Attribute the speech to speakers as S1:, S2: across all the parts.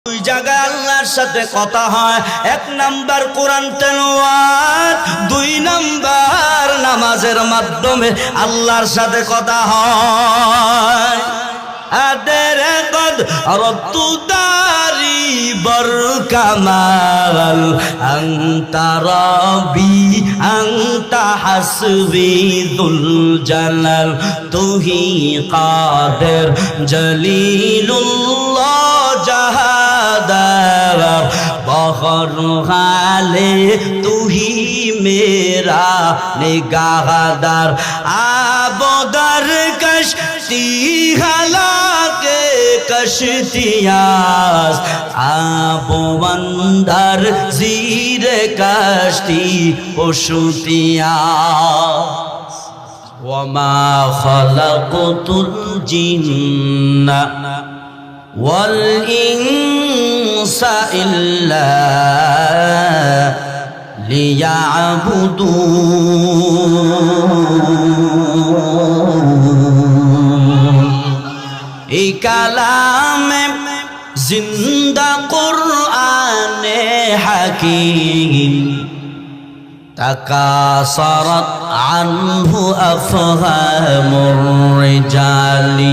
S1: দুই জায়গায় আল্লাহর সাথে কথা হয়। এক নাম্বার কোরআন তেলাওয়াত, দুই নাম্বার নামাজের মাধ্যমে আল্লাহর সাথে কথা হয়। আদের কদ রত্তু দারি বর কামাল আনতা রব্বি আনতা হাসবি দুল জালাল তুহি কাদের জলিলুল্লাহ জাহাদার বহর হালে তুহি মেরা নিগাহদার আবদার কশতি হালাকে কশতিয়াস আববন্দর জিরে কশতি পশুতিয়াস ওয়ামা খালাকতুল জিন্না ওয়াল ইনসা ইল্লা লিয়াবুদুন। এই কালামে জিন্দা কুরআনে হাকিম তাকাসারাত আনহু আফহামুর রিজালি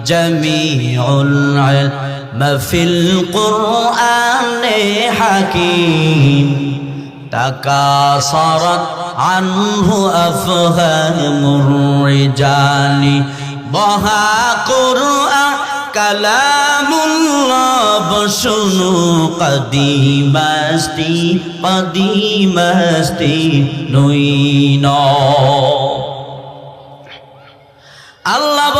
S1: জামিউল ইলম ফিল কুরআনে হাকিম তাকাসারাত আনহু আফহামুর রিজালি বহা কুরআন কালামুল্লাহ বশুনু কদিমাস্তি কদিমাস্তি নইন আল্লাহ।